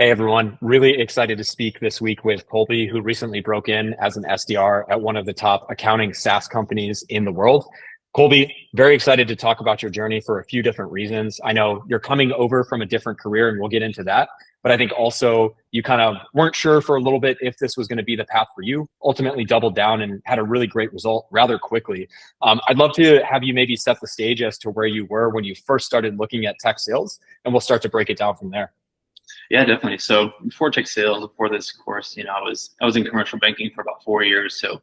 Hey everyone, really excited to speak this week with Colby, who recently broke in as an SDR at one of the top accounting SaaS companies in the world. Colby, very excited to talk about your journey for a few different reasons. I know you're coming over from a different career and we'll get into that, but I think also you kind of weren't sure for a little bit if this was going to be the path for you, ultimately doubled down and had a really great result rather quickly. I'd love to have you maybe set the stage as to where you were when you first started looking at tech sales, and we'll start to break it down from there. Yeah, definitely. So before tech sales, before this course, I was in commercial banking for about 4 years. So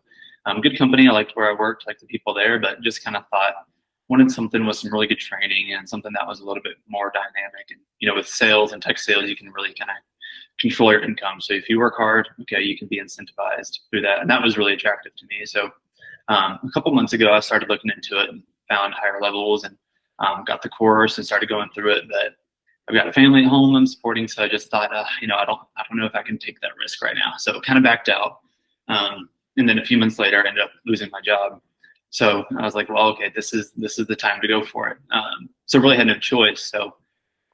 good company. I liked where I worked, liked the people there, but just kind of thought wanted something with some really good training and something that was a little bit more dynamic. And with sales and tech sales, you can really kind of control your income. So if you work hard, okay, you can be incentivized through that, and that was really attractive to me. So a couple months ago, I started looking into it and found higher levels and got the course and started going through it. But I've got a family at home I'm supporting, so I just thought, I don't know if I can take that risk right now. So kind of backed out. And then a few months later, I ended up losing my job. So I was like, well, okay, this is the time to go for it. So really had no choice. So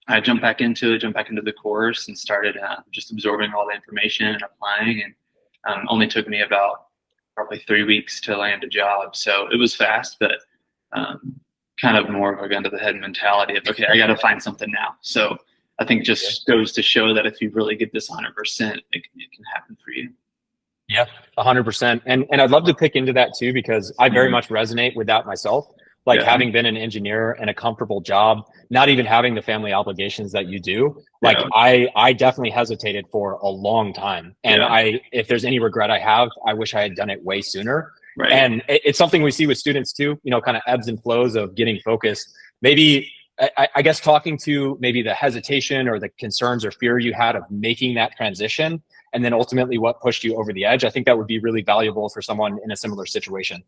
I jumped back into the course and started just absorbing all the information and applying. And only took me about probably 3 weeks to land a job. So it was fast, but kind of more of a gun to the head mentality of, okay, I got to find something now. So I think just goes to show that if you really get this 100%, it can happen for you. Yeah, 100%. And I'd love to pick into that too, because I very much resonate with that myself. Like Yeah. having been an engineer and a comfortable job, not even having the family obligations that you do. Like Yeah. I definitely hesitated for a long time. And Yeah. if there's any regret I have, I wish I had done it way sooner. Right. And it's something we see with students too, kind of ebbs and flows of getting focused. Maybe, I guess talking to maybe the hesitation or the concerns or fear you had of making that transition, and then ultimately what pushed you over the edge. I think that would be really valuable for someone in a similar situation.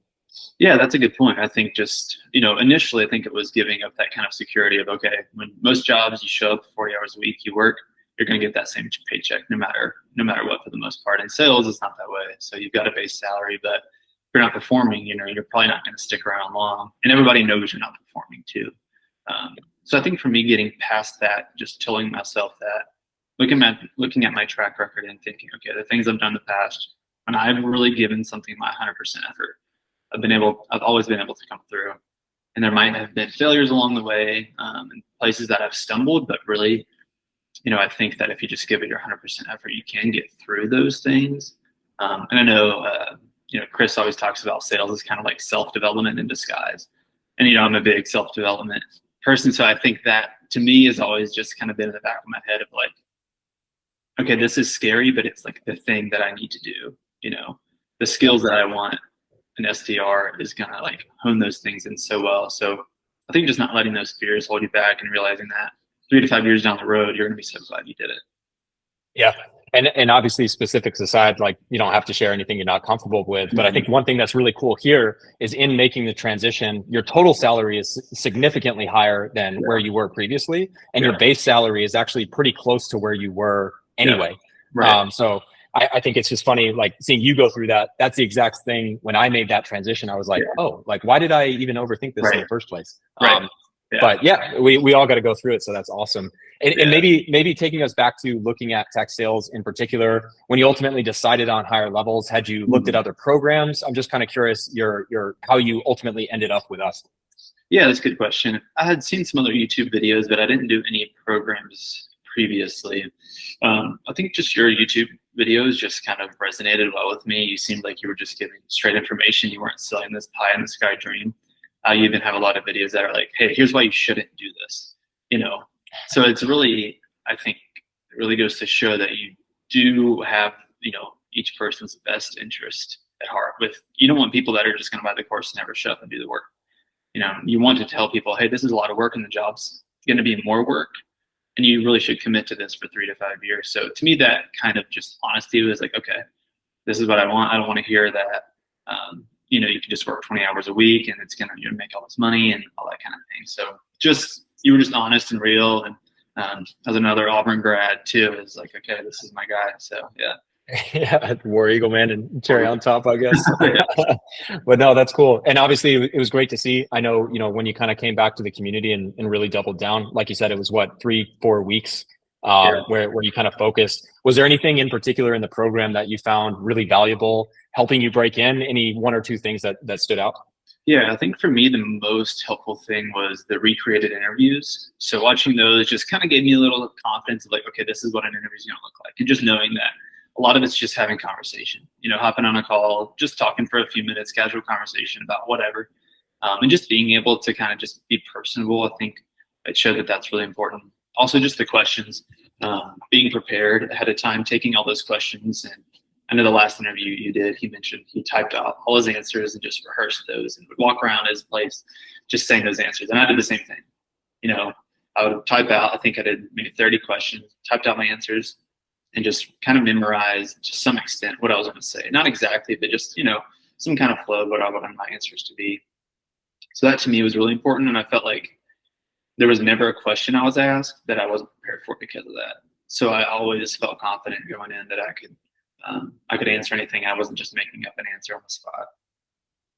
Yeah, that's a good point. I think just, initially I think it was giving up that kind of security of, okay, when most jobs you show up 40 hours a week, you work, you're going to get that same paycheck no matter what for the most part. In sales, it's not that way. So you've got a base salary, but if you're not performing, you're probably not going to stick around long. And everybody knows you're not performing too. So I think for me, getting past that, just telling myself that, looking at my track record and thinking, okay, the things I've done in the past, when I've really given something my 100% effort, I've always been able to come through. And there might have been failures along the way, and places that I've stumbled, but really, I think that if you just give it your 100% effort, you can get through those things. And I know, Chris always talks about sales as kind of like self-development in disguise. And, I'm a big self-development person. So I think that to me has always just kind of been in the back of my head of like, okay, this is scary, but it's like the thing that I need to do, the skills that I want an SDR is going to like hone those things in so well. So I think just not letting those fears hold you back and realizing that 3 to 5 years down the road, you're going to be so glad you did it. Yeah. And obviously specifics aside, like you don't have to share anything you're not comfortable with. But I think one thing that's really cool here is in making the transition, your total salary is significantly higher than where you were previously. And your base salary is actually pretty close to where you were anyway. Right. So I think it's just funny, like seeing you go through that. That's the exact thing. When I made that transition, I was like, oh, like, why did I even overthink this in the first place? Right. But yeah, we all got to go through it. So that's awesome. And maybe taking us back to looking at tech sales in particular, when you ultimately decided on higher levels, had you looked at other programs? I'm just kind of curious how you ultimately ended up with us. Yeah, that's a good question. I had seen some other YouTube videos, but I didn't do any programs previously. I think just your YouTube videos just kind of resonated well with me. You seemed like you were just giving straight information. You weren't selling this pie in the sky dream. You even have a lot of videos that are like, hey, here's why you shouldn't do this, So it's really, I think it really goes to show that you do have, each person's best interest at heart. You don't want people that are just going to buy the course and never show up and do the work. You want to tell people, hey, this is a lot of work and the job's going to be more work. And you really should commit to this for 3 to 5 years. So to me, that kind of just honesty was like, okay, this is what I want. I don't want to hear that, you can just work 20 hours a week and it's going to make all this money and all that kind of thing. So you were just honest and real. And as another Auburn grad too, is like, okay, this is my guy. So yeah. Yeah, War Eagle, man, and cherry on top, I guess. But no, that's cool. And obviously it was great to see. I know, when you kind of came back to the community and really doubled down, like you said, it was what, 3-4 weeks Yeah. where you kind of focused. Was there anything in particular in the program that you found really valuable, helping you break in? Any one or two things that stood out? Yeah, I think for me, the most helpful thing was the recreated interviews. So watching those just kind of gave me a little confidence of like, okay, this is what an interview is going to look like. And just knowing that a lot of it's just having conversation, hopping on a call, just talking for a few minutes, casual conversation about whatever. And just being able to kind of just be personable. I think it showed that that's really important. Also, just the questions, being prepared ahead of time, taking all those questions. And I know the last interview you did, he mentioned he typed out all his answers and just rehearsed those and would walk around his place just saying those answers. And I did the same thing. I would type out, I think I did maybe 30 questions, typed out my answers, and just kind of memorized to some extent what I was going to say. Not exactly, but just, some kind of flow of what I wanted my answers to be. So that to me was really important. And I felt like there was never a question I was asked that I wasn't prepared for because of that. So I always felt confident going in that I could answer anything. I wasn't just making up an answer on the spot.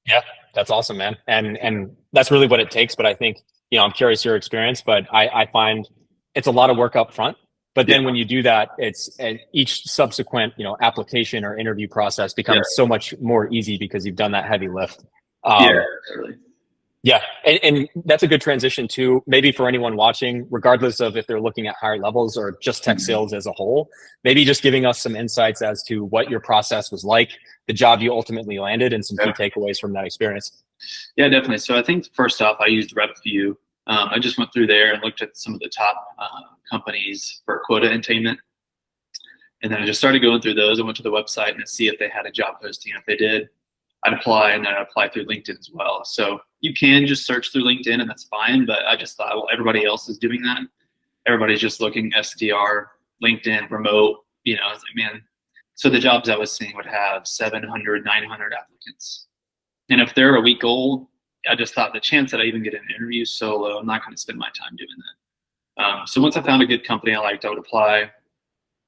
Yeah, that's awesome, man. And that's really what it takes. But I think, I'm curious your experience, but I find it's a lot of work up front. But then when you do that, it's each subsequent, application or interview process becomes so much more easy because you've done that heavy lift. Yeah, totally. Yeah. And that's a good transition too, maybe for anyone watching, regardless of if they're looking at higher levels or just tech sales as a whole, maybe just giving us some insights as to what your process was like, the job you ultimately landed, and some key takeaways from that experience. Yeah, definitely. So I think first off, I used RepView. I just went through there and looked at some of the top companies for quota attainment. And then I just started going through those. I went to the website and see if they had a job posting. If they did, I'd apply, and then I'd apply through LinkedIn as well. So you can just search through LinkedIn and that's fine. But I just thought, well, everybody else is doing that. Everybody's just looking SDR, LinkedIn, remote, I was like, man. So the jobs I was seeing would have 700, 900 applicants. And if they're a week old, I just thought the chance that I even get an interview is so low, I'm not going to spend my time doing that. So once I found a good company I liked, I would apply.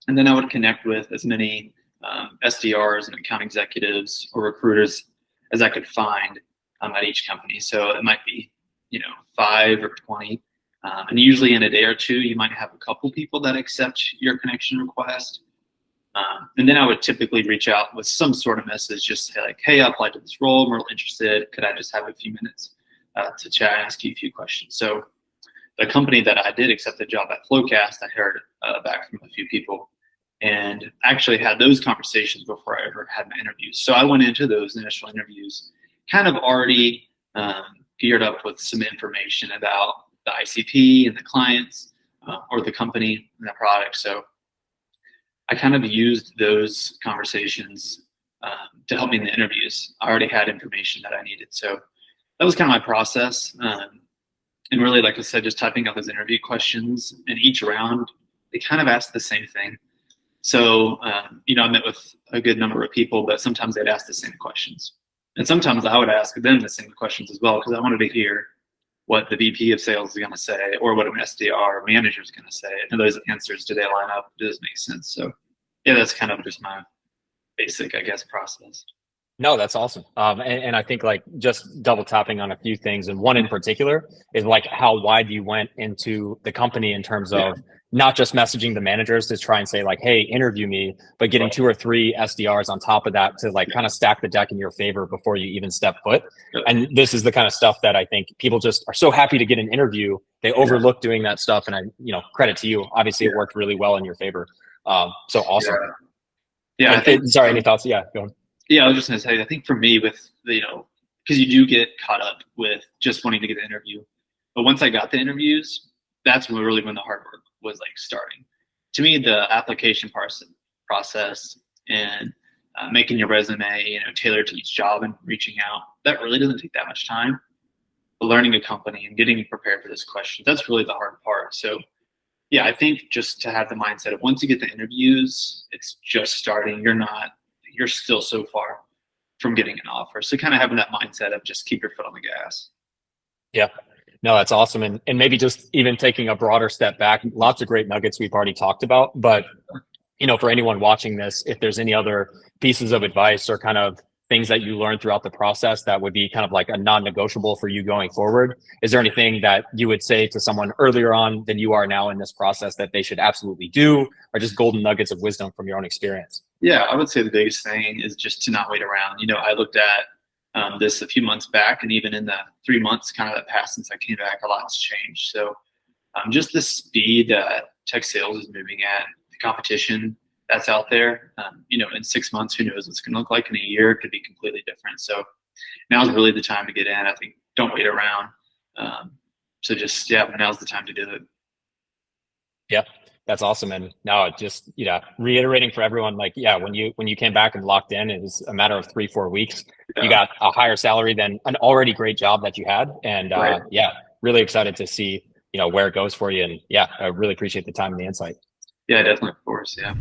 And then I would connect with as many SDRs and account executives or recruiters as I could find at each company. So it might be, 5 or 20. And usually in a day or two, you might have a couple people that accept your connection request. And then I would typically reach out with some sort of message, just say like, hey, I applied to this role. I'm real interested. Could I just have a few minutes to chat and ask you a few questions? So the company that I did accept the job at Flowcast, I heard back from a few people and actually had those conversations before I ever had my interviews. So I went into those initial interviews kind of already geared up with some information about the ICP and the clients or the company and the product. So I kind of used those conversations to help me in the interviews. I already had information that I needed. So that was kind of my process. And really, like I said, just typing out those interview questions, and each round, they kind of asked the same thing. So, I met with a good number of people, but sometimes they'd ask the same questions. And sometimes I would ask them the same questions as well, because I wanted to hear what the VP of sales is going to say or what an SDR manager is going to say. And those answers, do they line up? Does it make sense? So, yeah, that's kind of just my basic, I guess, process. No, that's awesome. And I think like just double tapping on a few things, and one in particular is like how wide you went into the company in terms of not just messaging the managers to try and say like, hey, interview me, but getting 2 or 3 SDRs on top of that to like kind of stack the deck in your favor before you even step foot. And this is the kind of stuff that I think people just are so happy to get an interview. They overlook doing that stuff. And I, credit to you. Obviously it worked really well in your favor. So awesome. Yeah. I think, sorry, any thoughts? Yeah, go on. Yeah, I was just going to say, I think for me with, because you do get caught up with just wanting to get the interview. But once I got the interviews, that's really when the hard work was like starting. To me, the application process and making your resume, tailored to each job and reaching out, that really doesn't take that much time. But learning a company and getting prepared for this question, that's really the hard part. So yeah, I think just to have the mindset of once you get the interviews, it's just starting. You're still so far from getting an offer. So kind of having that mindset of just keep your foot on the gas. Yeah, no, that's awesome. And maybe just even taking a broader step back, lots of great nuggets we've already talked about, but for anyone watching this, if there's any other pieces of advice or kind of things that you learned throughout the process that would be kind of like a non-negotiable for you going forward? Is there anything that you would say to someone earlier on than you are now in this process that they should absolutely do, or just golden nuggets of wisdom from your own experience? Yeah, I would say the biggest thing is just to not wait around. I looked at this a few months back, and even in the 3 months kind of that passed since I came back, a lot's changed. So just the speed that tech sales is moving at, the competition that's out there, in 6 months, who knows what's going to look like. In a year, it could be completely different. So now is really the time to get in. I think don't wait around. So just, now's the time to do it. Yeah, that's awesome. And now just, reiterating for everyone, like, when you came back and locked in, it was a matter of 3-4 weeks. Yeah. You got a higher salary than an already great job that you had. And Right. Really excited to see, where it goes for you. And I really appreciate the time and the insight. Yeah, definitely. Of course. Yeah.